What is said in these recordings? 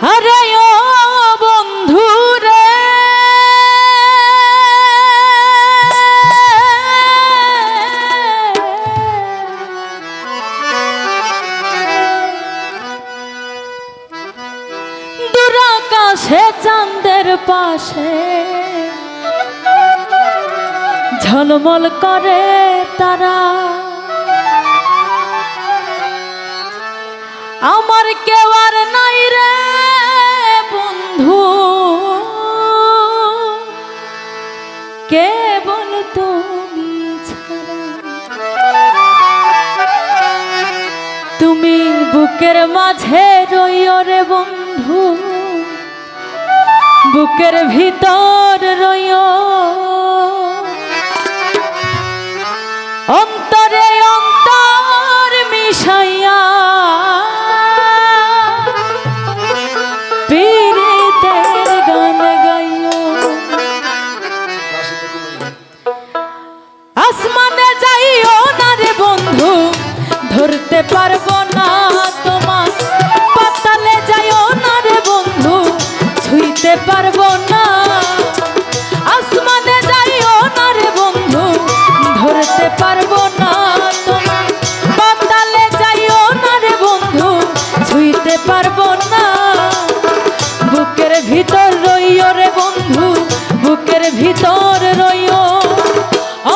আরে ও বন্ধু রে, দূর আকাশে চাঁদের পাশে ঝলমল করে তারা, আমার কেউ আর নাই রে বন্ধু, কেবল তুমি ছাড়া। তুমি বুকের মাঝে রইও রে বন্ধু, বুকের ভিতর রইও, অন্তরে অন্তর মিশাইয়া পীড়িতের গান গাইও। আসমানে যাইও না রে বন্ধু, ধরতে পারবো না তোমার, পাতালে যাইও না রে বন্ধু, ছুঁইতে পারবো না। আসমানে যাইও না রে বন্ধু, ধরতে পারবো না তোমার, পাতালে যাইও না রে বন্ধু, ছুঁইতে পারবো না। বুকের ভিতর রইও রে বন্ধু, বুকের ভিতর রইও,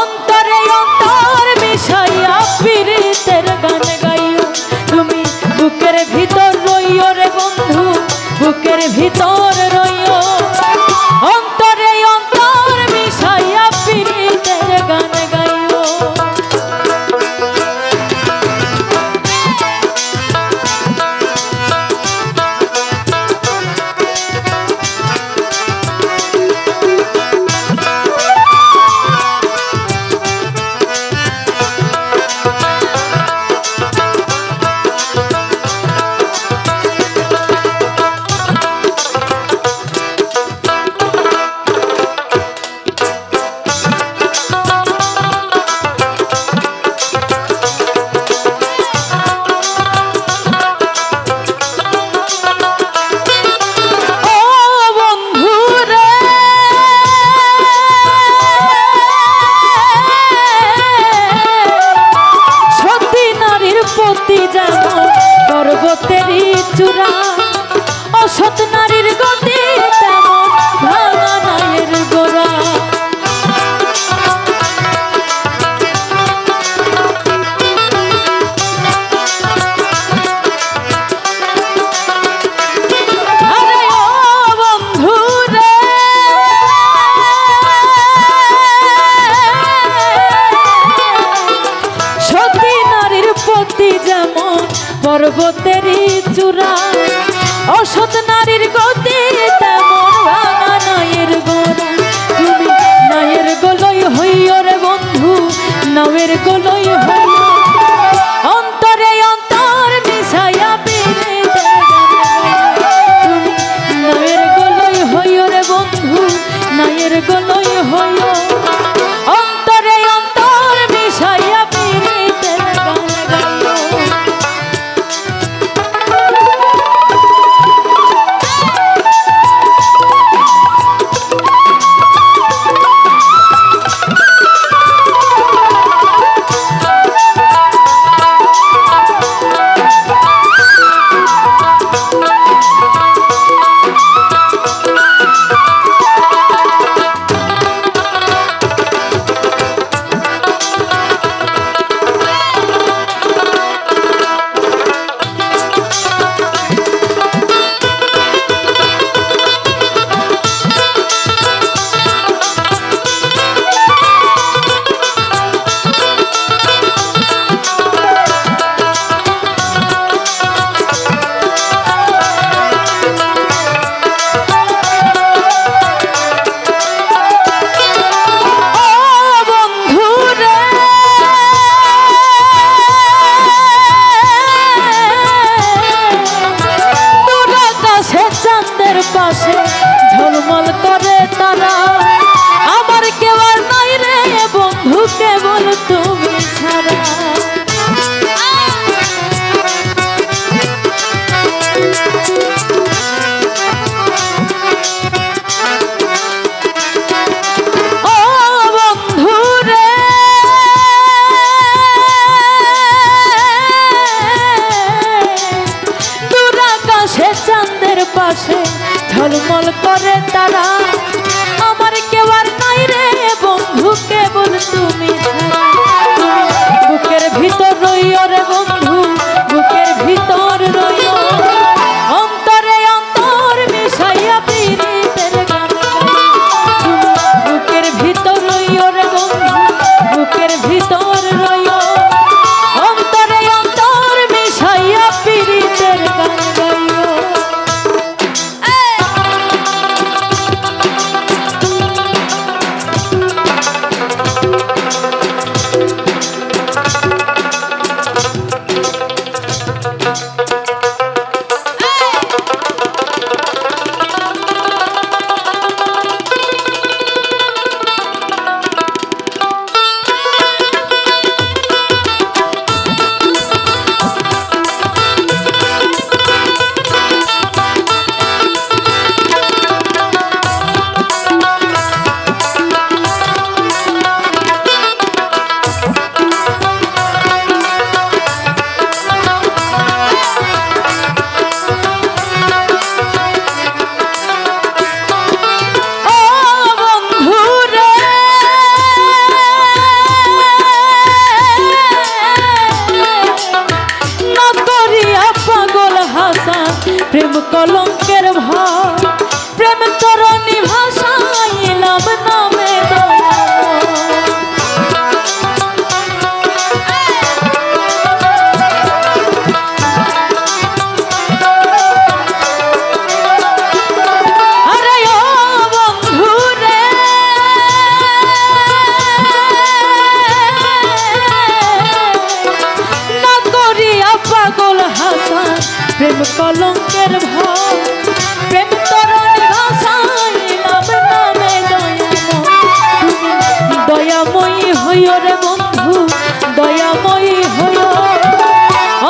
অন্তরে অন্তর মিশাইয়া পীড়িতের গান গাইও। তুমি বুকের ভিতর রইও রে বন্ধু, বুকের ভিতর রইও, অন্তরে অন্তর মিশাইয়া পীড়িতের গান গাইও। পর্বতেরই চূড়া, অসৎ নারীর গতি তেমন ভাঙা নায়ের গোড়া। আরে ও বন্ধু রে, সতী নারীর পতি যেমন পর্বতেরই চূড়া, অসৎ নারীর গতি তেমন ভাঙা নায়ের গোড়া। তুমি নায়ের গোলই হইও রে বন্ধু, নায়ের গোলই হইও, অন্তরে অন্তর মিশাইয়া পীড়িতের গান গাইও। তুমি নায়ের গোলই হইও রে বন্ধু, নায়ের গোলই হইও, অন্তরে অন্তর মিশাইয়া পীড়িতের গান গাইও। পাশে ঝলমল করে তারা, আমার কেউ আর নাই রে বন্ধু, কেবল তুমি ছাড়া। ঝলমল করে তারা। আমার কেউ আর নাই রে বন্ধু, কেবল তুমি ছাড়া। তুমি বুকের ভিতর রইও রে বন্ধু, বুকের ভিতর রইও। অন্তরে অন্তর মিশাইয়া পীড়িতের গান গাইও। তুমি বুকের ভিতর রইও রে বন্ধু, বুকের ভিতর রইও। অন্তরে অন্তর মিশাইয়া পীড়িতের গান গাইও। প্রেম কলঙ্কের ভার, প্রেম তরণী ভাষাইলাম নামে আরে ও বন্ধু রে, না করিয়া পাগল হাসান প্রেম কলঙ্কের ভার, প্রেম তরণী ভাষাইলাম নামে দয়াময়ী হইও রে বন্ধু, দয়াময়ী হইও।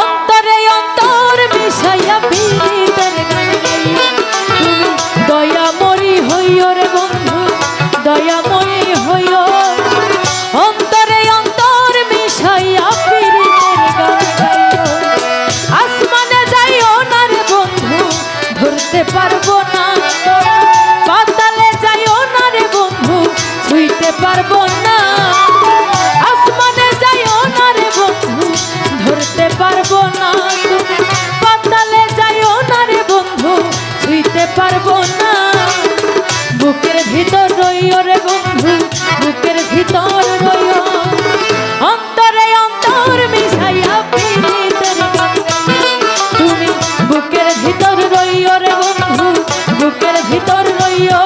অন্তরে অন্তর মিশাইয়া পীড়িতের গান গাইও। তুমি দয়াময়ী হইও রে বন্ধু, দয়াময়ী হইও। অন্তরে অন্তর মিশাইয়া পীড়িতের গান গাইও। আসমানে যাইও না রে বন্ধু, ধরতে পারবো না। পাতালে যাইও না রে বন্ধু, ছুঁইতে পারবো না। আসমানে যাইও না রে বন্ধু, ধরতে পারবো না। পাতালে যাইও না রে বন্ধু, ছুঁইতে পারবো না। বুকের ভিতর রইও রে বন্ধু, বুকের ভিতর রইও। অন্তরে অন্তর মিশাইয়া পীড়িতের গান গাইও। তুমি বুকের ভিতর রইও রে বন্ধু, বুকের ভিতর রইও।